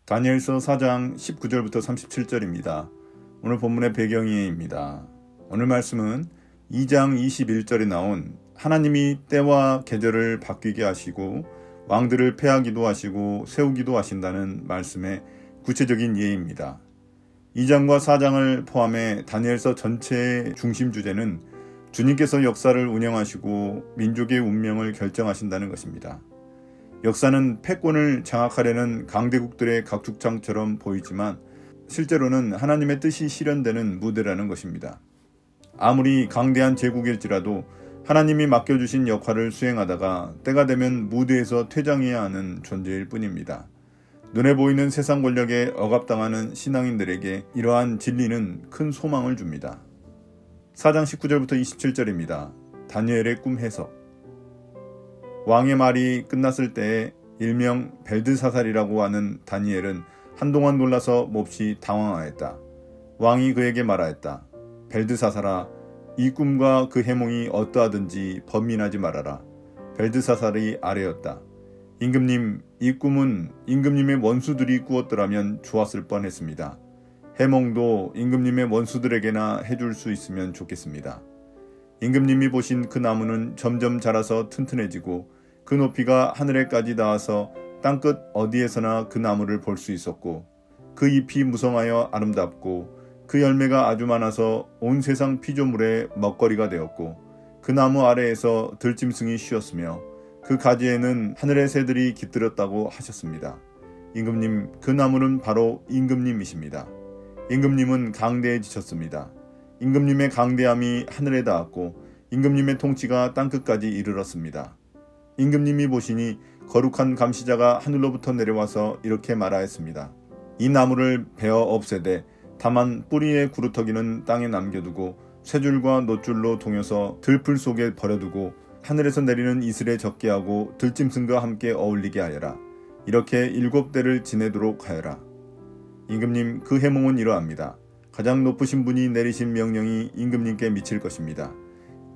다니엘서 4장 19절부터 37절입니다. 오늘 본문의 배경이입니다. 오늘 말씀은 2장 21절에 나온 하나님이 때와 계절을 바뀌게 하시고 왕들을 패하기도 하시고 세우기도 하신다는 말씀의 구체적인 예입니다. 2장과 4장을 포함해 다니엘서 전체의 중심 주제는 주님께서 역사를 운영하시고 민족의 운명을 결정하신다는 것입니다. 역사는 패권을 장악하려는 강대국들의 각축장처럼 보이지만 실제로는 하나님의 뜻이 실현되는 무대라는 것입니다. 아무리 강대한 제국일지라도 하나님이 맡겨주신 역할을 수행하다가 때가 되면 무대에서 퇴장해야 하는 존재일 뿐입니다. 눈에 보이는 세상 권력에 억압당하는 신앙인들에게 이러한 진리는 큰 소망을 줍니다. 4장 19절부터 27절입니다. 다니엘의 꿈 해석. 왕의 말이 끝났을 때에 일명 벨드사살이라고 하는 다니엘은 한동안 놀라서 몹시 당황하였다. 왕이 그에게 말하였다. 벨드사살아, 이 꿈과 그 해몽이 어떠하든지 번민하지 말아라. 벨드사살이 아뢰었다. 임금님, 이 꿈은 임금님의 원수들이 꾸었더라면 좋았을 뻔했습니다. 해몽도 임금님의 원수들에게나 해줄 수 있으면 좋겠습니다. 임금님이 보신 그 나무는 점점 자라서 튼튼해지고 그 높이가 하늘에까지 닿아서 땅끝 어디에서나 그 나무를 볼 수 있었고 그 잎이 무성하여 아름답고 그 열매가 아주 많아서 온 세상 피조물의 먹거리가 되었고 그 나무 아래에서 들짐승이 쉬었으며 그 가지에는 하늘의 새들이 깃들었다고 하셨습니다. 임금님, 그 나무는 바로 임금님이십니다. 임금님은 강대해지셨습니다. 임금님의 강대함이 하늘에 닿았고 임금님의 통치가 땅끝까지 이르렀습니다. 임금님이 보시니 거룩한 감시자가 하늘로부터 내려와서 이렇게 말하였습니다. 이 나무를 베어 없애되 다만 뿌리의 구루터기는 땅에 남겨두고 쇠줄과 놋줄로 동여서 들풀 속에 버려두고 하늘에서 내리는 이슬에 적게 하고 들짐승과 함께 어울리게 하여라. 이렇게 7대를 지내도록 하여라. 임금님, 그 해몽은 이러합니다. 가장 높으신 분이 내리신 명령이 임금님께 미칠 것입니다.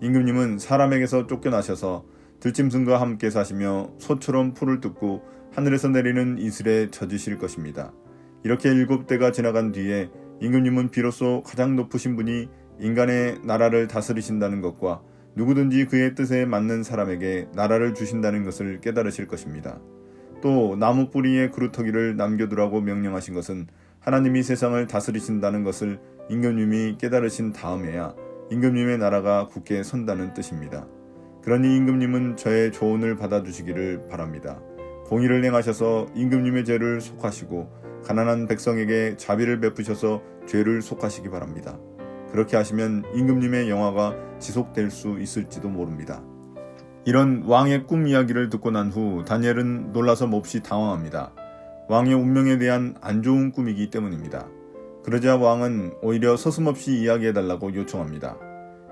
임금님은 사람에게서 쫓겨나셔서 들짐승과 함께 사시며 소처럼 풀을 뜯고 하늘에서 내리는 이슬에 젖으실 것입니다. 이렇게 7대가 지나간 뒤에 임금님은 비로소 가장 높으신 분이 인간의 나라를 다스리신다는 것과 누구든지 그의 뜻에 맞는 사람에게 나라를 주신다는 것을 깨달으실 것입니다. 또 나무 뿌리에 그루터기를 남겨두라고 명령하신 것은 하나님이 세상을 다스리신다는 것을 임금님이 깨달으신 다음에야 임금님의 나라가 굳게 선다는 뜻입니다. 그러니 임금님은 저의 조언을 받아주시기를 바랍니다. 공의를 행하셔서 임금님의 죄를 속하시고 가난한 백성에게 자비를 베푸셔서 죄를 속하시기 바랍니다. 그렇게 하시면 임금님의 영화가 지속될 수 있을지도 모릅니다. 이런 왕의 꿈 이야기를 듣고 난 후 다니엘은 놀라서 몹시 당황합니다. 왕의 운명에 대한 안 좋은 꿈이기 때문입니다. 그러자 왕은 오히려 서슴없이 이야기해달라고 요청합니다.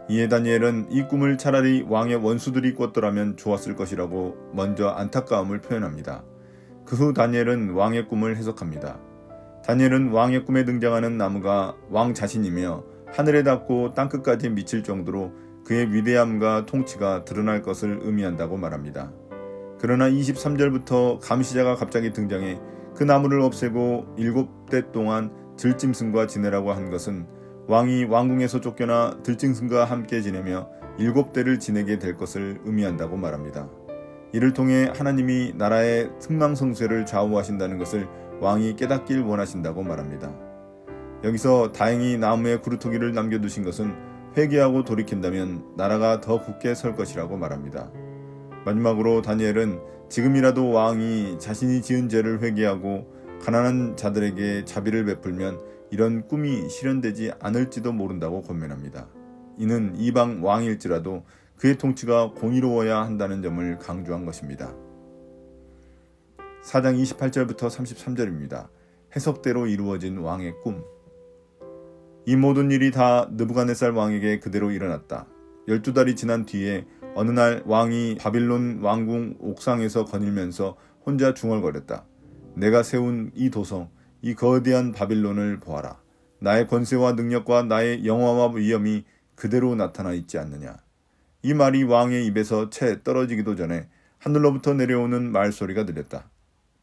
이에 다니엘은 이 꿈을 차라리 왕의 원수들이 꿨더라면 좋았을 것이라고 먼저 안타까움을 표현합니다. 그 후 다니엘은 왕의 꿈을 해석합니다. 다니엘은 왕의 꿈에 등장하는 나무가 왕 자신이며 하늘에 닿고 땅끝까지 미칠 정도로 그의 위대함과 통치가 드러날 것을 의미한다고 말합니다. 그러나 23절부터 감시자가 갑자기 등장해 그 나무를 없애고 7대 동안 들짐승과 지내라고 한 것은 왕이 왕궁에서 쫓겨나 들짐승과 함께 지내며 7대를 지내게 될 것을 의미한다고 말합니다. 이를 통해 하나님이 나라의 승망성쇠를 좌우하신다는 것을 왕이 깨닫길 원하신다고 말합니다. 여기서 다행히 나무에 구루터기를 남겨두신 것은 회개하고 돌이킨다면 나라가 더 굳게 설 것이라고 말합니다. 마지막으로 다니엘은 지금이라도 왕이 자신이 지은 죄를 회개하고 가난한 자들에게 자비를 베풀면 이런 꿈이 실현되지 않을지도 모른다고 권면합니다. 이는 이방 왕일지라도 그의 통치가 공의로워야 한다는 점을 강조한 것입니다. 4장 28절부터 33절입니다. 해석대로 이루어진 왕의 꿈. 이 모든 일이 다 느부갓네살 왕에게 그대로 일어났다. 12달이 지난 뒤에 어느 날 왕이 바빌론 왕궁 옥상에서 거닐면서 혼자 중얼거렸다. 내가 세운 이 도성, 이 거대한 바빌론을 보아라. 나의 권세와 능력과 나의 영화와 위엄이 그대로 나타나 있지 않느냐. 이 말이 왕의 입에서 채 떨어지기도 전에 하늘로부터 내려오는 말소리가 들렸다.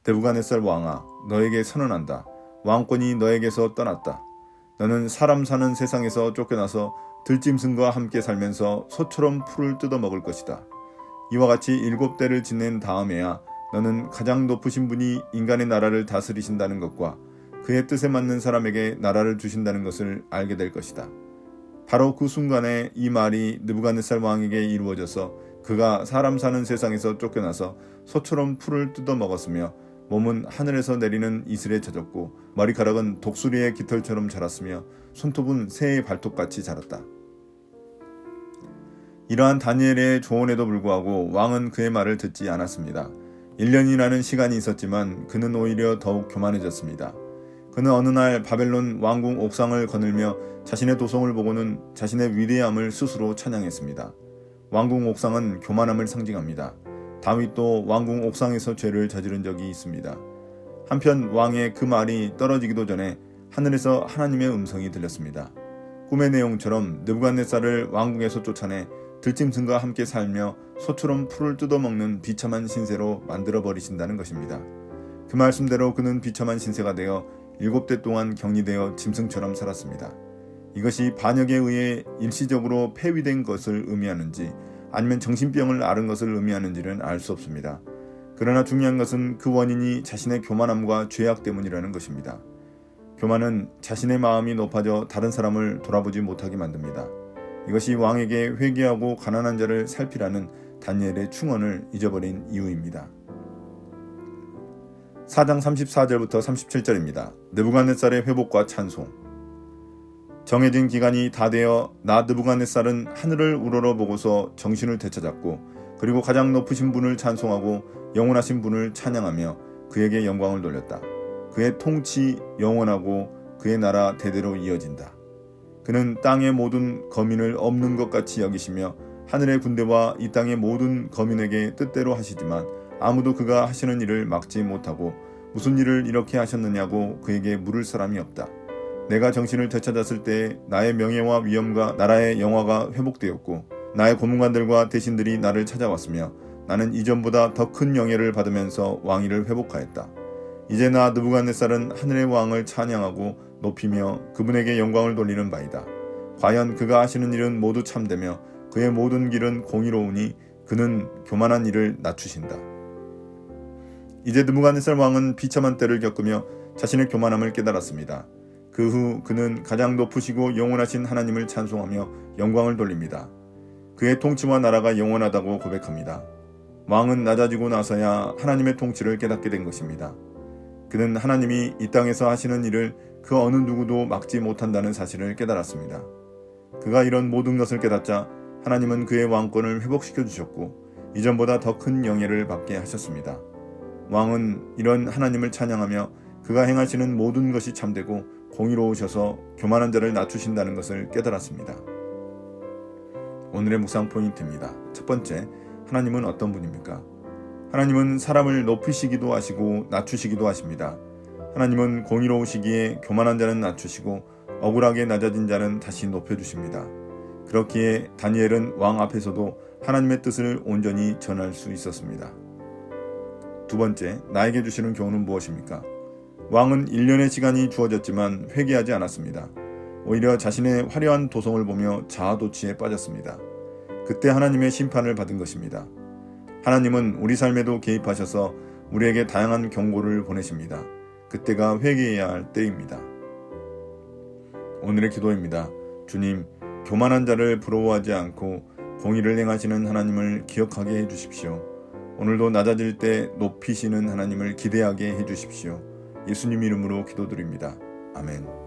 느부갓네살 왕아, 너에게 선언한다. 왕권이 너에게서 떠났다. 너는 사람 사는 세상에서 쫓겨나서 들짐승과 함께 살면서 소처럼 풀을 뜯어먹을 것이다. 이와 같이 7대를 지낸 다음에야 너는 가장 높으신 분이 인간의 나라를 다스리신다는 것과 그의 뜻에 맞는 사람에게 나라를 주신다는 것을 알게 될 것이다. 바로 그 순간에 이 말이 느부갓네살 왕에게 이루어져서 그가 사람 사는 세상에서 쫓겨나서 소처럼 풀을 뜯어먹었으며 몸은 하늘에서 내리는 이슬에 젖었고 머리카락은 독수리의 깃털처럼 자랐으며 손톱은 새의 발톱같이 자랐다. 이러한 다니엘의 조언에도 불구하고 왕은 그의 말을 듣지 않았습니다. 1년이라는 시간이 있었지만 그는 오히려 더욱 교만해졌습니다. 그는 어느 날 바벨론 왕궁 옥상을 거닐며 자신의 도성을 보고는 자신의 위대함을 스스로 찬양했습니다. 왕궁 옥상은 교만함을 상징합니다. 다윗도 왕궁 옥상에서 죄를 저지른 적이 있습니다. 한편 왕의 그 말이 떨어지기도 전에 하늘에서 하나님의 음성이 들렸습니다. 꿈의 내용처럼 느부갓네살을 왕궁에서 쫓아내 들짐승과 함께 살며 소처럼 풀을 뜯어먹는 비참한 신세로 만들어버리신다는 것입니다. 그 말씀대로 그는 비참한 신세가 되어 7대 동안 격리되어 짐승처럼 살았습니다. 이것이 반역에 의해 일시적으로 폐위된 것을 의미하는지 아니면 정신병을 앓은 것을 의미하는지는 알 수 없습니다. 그러나 중요한 것은 그 원인이 자신의 교만함과 죄악 때문이라는 것입니다. 교만은 자신의 마음이 높아져 다른 사람을 돌아보지 못하게 만듭니다. 이것이 왕에게 회개하고 가난한 자를 살피라는 다니엘의 충언을 잊어버린 이유입니다. 4장 34절부터 37절입니다. 느부갓네살의 회복과 찬송. 정해진 기간이 다 되어 나 느부갓네살은 하늘을 우러러보고서 정신을 되찾았고 그리고 가장 높으신 분을 찬송하고 영원하신 분을 찬양하며 그에게 영광을 돌렸다. 그의 통치 영원하고 그의 나라 대대로 이어진다. 그는 땅의 모든 거민을 없는 것 같이 여기시며 하늘의 군대와 이 땅의 모든 거민에게 뜻대로 하시지만 아무도 그가 하시는 일을 막지 못하고 무슨 일을 이렇게 하셨느냐고 그에게 물을 사람이 없다. 내가 정신을 되찾았을 때 나의 명예와 위엄과 나라의 영화가 회복되었고 나의 고문관들과 대신들이 나를 찾아왔으며 나는 이전보다 더 큰 영예를 받으면서 왕위를 회복하였다. 이제 나 느부갓네살은 하늘의 왕을 찬양하고 높이며 그분에게 영광을 돌리는 바이다. 과연 그가 하시는 일은 모두 참되며 그의 모든 길은 공의로우니 그는 교만한 이를 낮추신다. 이제 느부갓네살 왕은 비참한 때를 겪으며 자신의 교만함을 깨달았습니다. 그 후 그는 가장 높으시고 영원하신 하나님을 찬송하며 영광을 돌립니다. 그의 통치와 나라가 영원하다고 고백합니다. 왕은 낮아지고 나서야 하나님의 통치를 깨닫게 된 것입니다. 그는 하나님이 이 땅에서 하시는 일을 그 어느 누구도 막지 못한다는 사실을 깨달았습니다. 그가 이런 모든 것을 깨닫자 하나님은 그의 왕권을 회복시켜 주셨고 이전보다 더 큰 영예를 받게 하셨습니다. 왕은 이런 하나님을 찬양하며 그가 행하시는 모든 것이 참되고 공의로우셔서 교만한 자를 낮추신다는 것을 깨달았습니다. 오늘의 묵상 포인트입니다. 첫 번째, 하나님은 어떤 분입니까? 하나님은 사람을 높이시기도 하시고 낮추시기도 하십니다. 하나님은 공의로우시기에 교만한 자는 낮추시고 억울하게 낮아진 자는 다시 높여주십니다. 그렇기에 다니엘은 왕 앞에서도 하나님의 뜻을 온전히 전할 수 있었습니다. 두 번째, 나에게 주시는 교훈은 무엇입니까? 왕은 1년의 시간이 주어졌지만 회개하지 않았습니다. 오히려 자신의 화려한 도성을 보며 자아도취에 빠졌습니다. 그때 하나님의 심판을 받은 것입니다. 하나님은 우리 삶에도 개입하셔서 우리에게 다양한 경고를 보내십니다. 그때가 회개해야 할 때입니다. 오늘의 기도입니다. 주님, 교만한 자를 부러워하지 않고 공의를 행하시는 하나님을 기억하게 해주십시오. 오늘도 낮아질 때 높이시는 하나님을 기대하게 해주십시오. 예수님 이름으로 기도드립니다. 아멘.